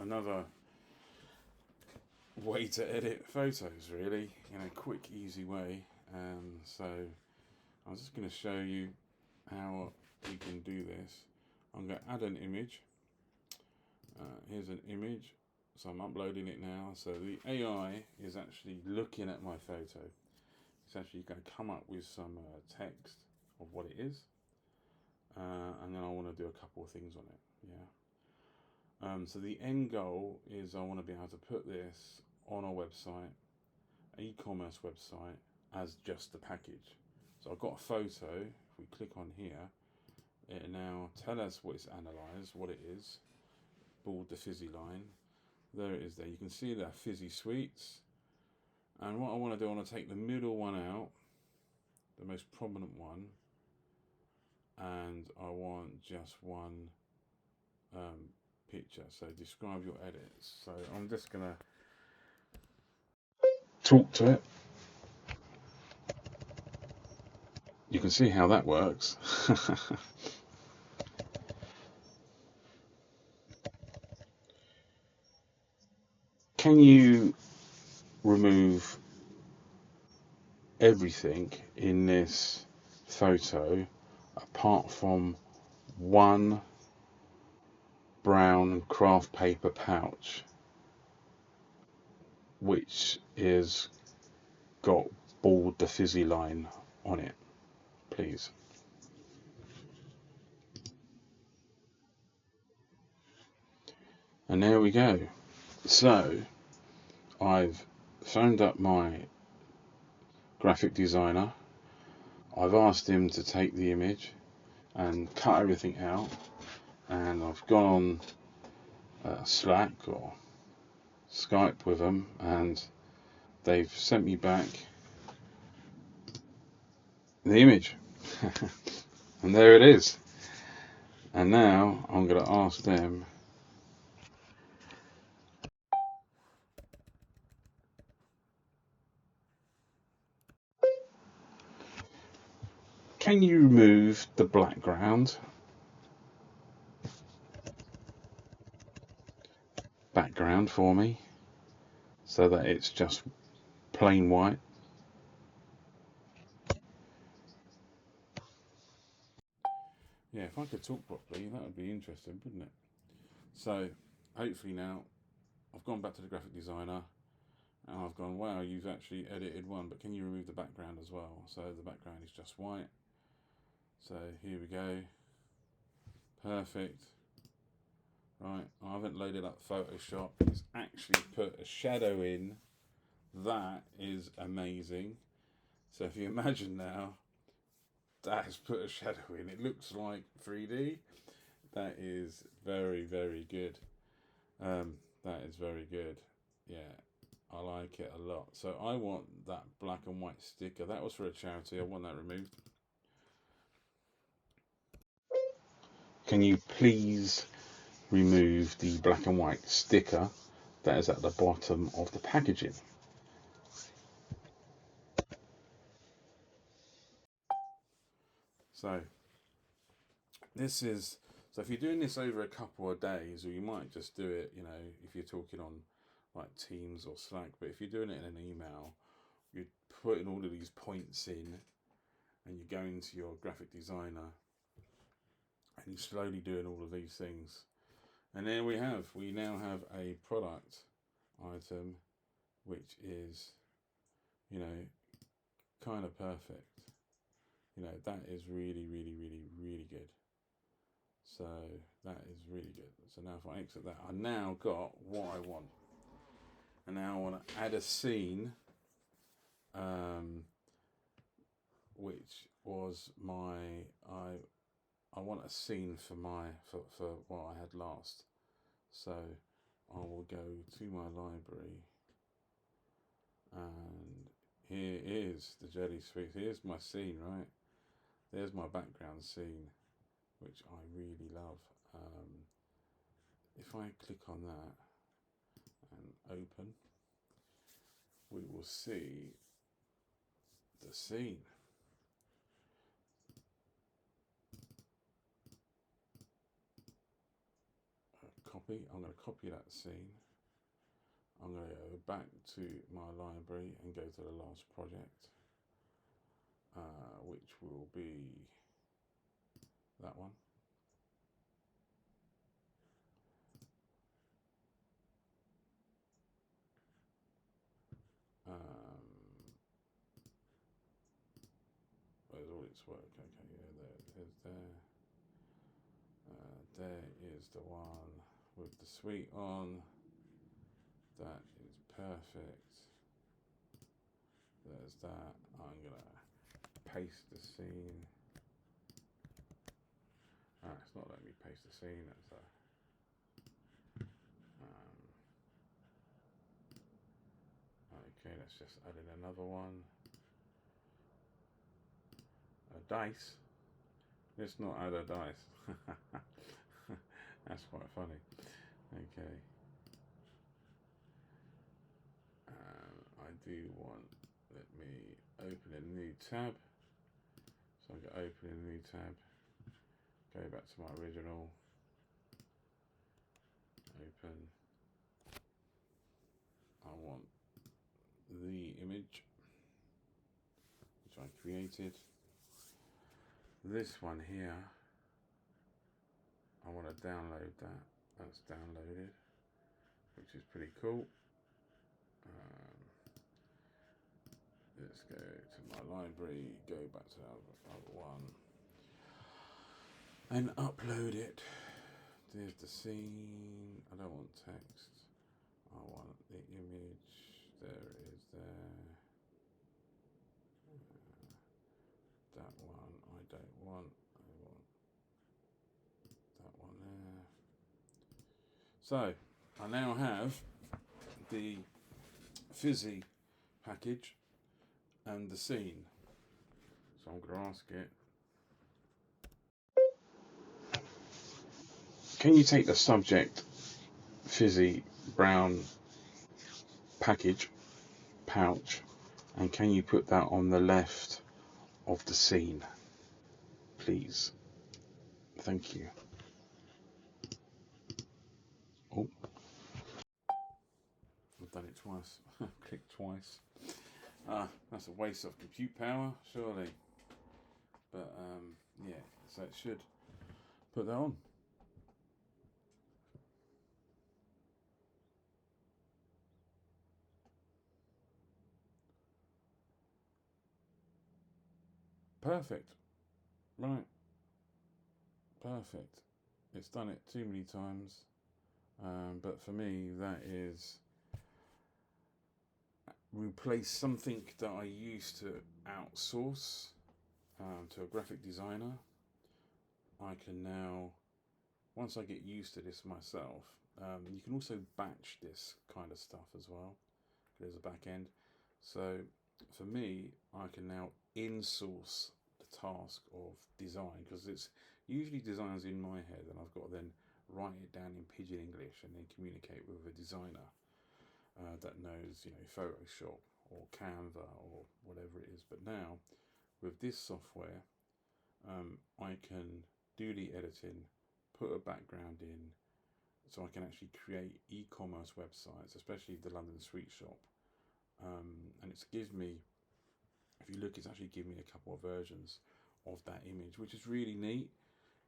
another way to edit photos, really, in a quick, easy way. So I'm just going to show you how we can do this. I'm going to add an image. Here's an image, so I'm uploading it now. So the AI is actually looking at my photo. It's actually going to come up with some text of what it is, and then I want to do a couple of things on it. So the end goal is I want to be able to put this on a website, an e-commerce website, as just a package. So I've got a photo. If we click on here, it now tell us what it's analysed, what it is. Bald the fizzy line. There it is there. You can see that fizzy sweets. And what I want to do, I want to take the middle one out, the most prominent one, and I want just one picture. So describe your edits. So I'm just going to talk to it. You can see how that works. Can you remove everything in this photo apart from one brown craft paper pouch which is got Bald the fizzy line on it, please? And there we go. So I've phoned up my graphic designer. I've asked him to take the image and cut everything out, and I've gone on Slack or Skype with them, and they've sent me back the image. And there it is. And now I'm going to ask them can you remove the background for me so that it's just plain white? Yeah, if I could talk properly, that would be interesting, wouldn't it? So hopefully now I've gone back to the graphic designer and I've gone, wow, you've actually edited one, but can you remove the background as well? So the background is just white. So here we go. Perfect. Right, I haven't loaded up Photoshop. It's actually put a shadow in. That is amazing. So if you imagine now, that has put a shadow in. It looks like 3D. That is very, very good. That is very good. Yeah, I like it a lot. So I want that black and white sticker. That was for a charity. I want that removed. Can you please remove the black and white sticker that is at the bottom of the packaging? So this is, so if you're doing this over a couple of days, or you might just do it, you know, if you're talking on like Teams or Slack, but if you're doing it in an email, you're putting all of these points in and you're going to your graphic designer and you're slowly doing all of these things. And there we now have a product item which is, you know, kind of perfect. You know, that is really, really, really, really good. So that is really good. So now if I exit that, I now got what I want. And now I want to add a scene, which was I want a scene for what I had last. So I will go to my library, and here is the jelly sweets. Here's my scene, right? There's my background scene, which I really love. If I click on that and open, we will see the scene. Copy copy. I'm going to copy that scene. I'm going to go back to my library and go to the last project, which will be that one. Where's all its work? Okay, yeah, there it is there. There is the one with the suite on. That is perfect. There's that. I'm gonna paste the scene. It's not letting me paste the scene. That's okay, let's just add in another one. A dice. Let's not add a dice. That's quite funny. Okay. I do want, let me open a new tab. So I'm going to open a new tab, go back to my original, open. I want the image which I created. This one here, I want to download that. That's downloaded, which is pretty cool. Let's go to my library, go back to the other one, and upload it. There's the scene. I don't want text. I want the image. There it is there. That one I don't want. I want that one there. So I now have the fizzy package and the scene. So I'm going to ask it, can you take the subject fizzy brown package pouch and can you put that on the left of the scene, please? Thank you. Oh, I've done it twice. Clicked twice. That's a waste of compute power, surely. But yeah, so it should put that on. Perfect. Right. Perfect. It's done it too many times. But for me, that is replace something that I used to outsource to a graphic designer. I can now, once I get used to this myself, you can also batch this kind of stuff as well. There's a back end. So for me, I can now in-source the task of design because it's usually designs in my head and I've got to then write it down in pidgin English and then communicate with a designer that knows, Photoshop or Canva or whatever it is. But now with this software, I can do the editing, put a background in, so I can actually create e-commerce websites, especially the London Sweet Shop. And it's gives me, if you look, it's actually given me a couple of versions of that image, which is really neat.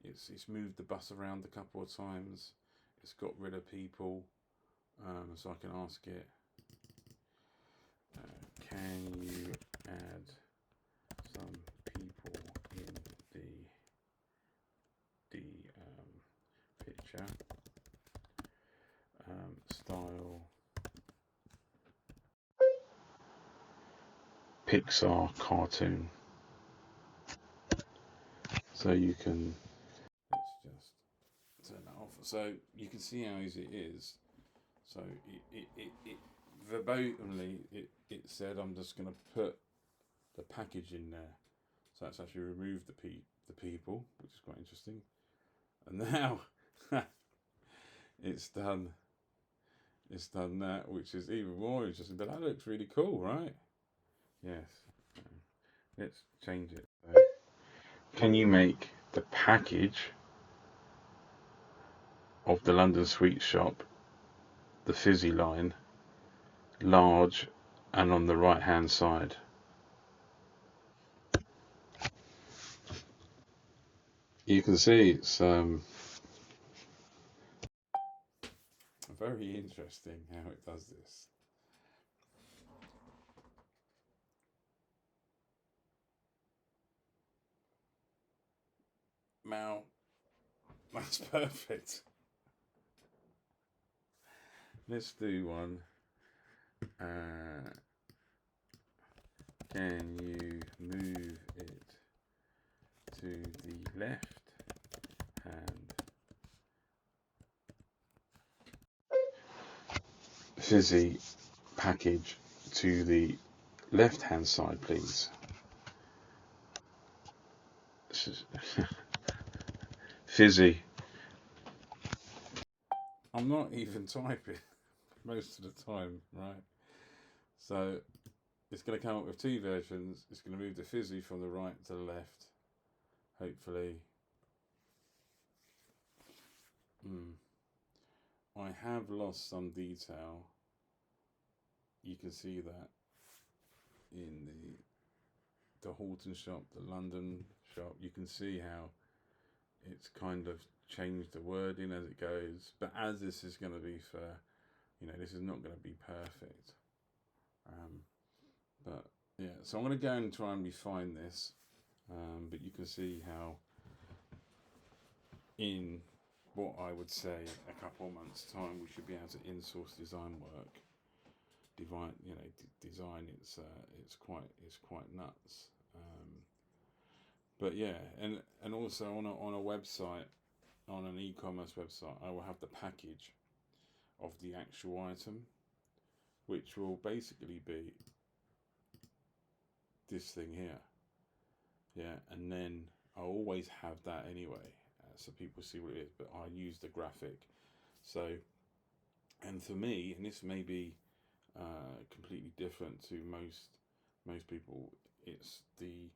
It's moved the bus around a couple of times. It's got rid of people, so I can ask it, can you add some people in the picture, style Pixar cartoon. So you can, let's just turn that off. So you can see how easy it is. So it verbatimly it said I'm just going to put the package in there. So that's actually removed the people, which is quite interesting. And now it's done that, which is even more interesting. But that looks really cool, right? Yes. Let's change it. Can you make the package of the London Sweet Shop, the fizzy line, large, and on the right hand side. You can see it's very interesting how it does this. Now, that's perfect. Let's do one. Can you move it to the left hand? Fizzy package to the left hand side, please. Fizzy. I'm not even typing most of the time, right? So it's going to come up with two versions. It's going to move the fizzy from the right to the left, hopefully. I have lost some detail. You can see that in the Halton shop, the London shop. You can see how it's kind of changed the wording as it goes. But as this is going to be for, this is not going to be perfect. But yeah, so I'm going to go and try and refine this. But you can see how in what I would say a couple of months' time, we should be able to in-source design work. Design. It's quite nuts. But yeah, and also on a website, on an e-commerce website, I will have the package of the actual item, which will basically be this thing here. Yeah, and then I always have that anyway, so people see what it is. But I use the graphic. So, and for me, and this may be completely different to most people, it's the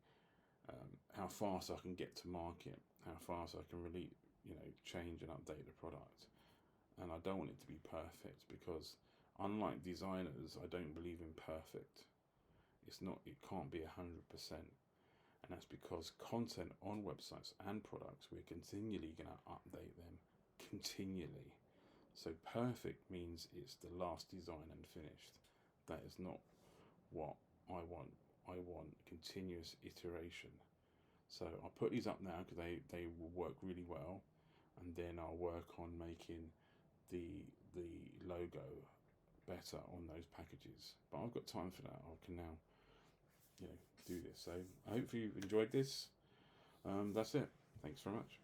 how fast I can get to market, how fast I can really change and update the product. And I don't want it to be perfect, because unlike designers, I don't believe in perfect. It can't be 100%. And that's because content on websites and products, we're continually going to update them continually. So perfect means it's the last design and finished. That is not what I want. I want continuous iteration. So I'll put these up now because they will work really well, and then I'll work on making the logo better on those packages. But I've got time for that. I can now do this. So I hope you enjoyed this. That's it. Thanks very much.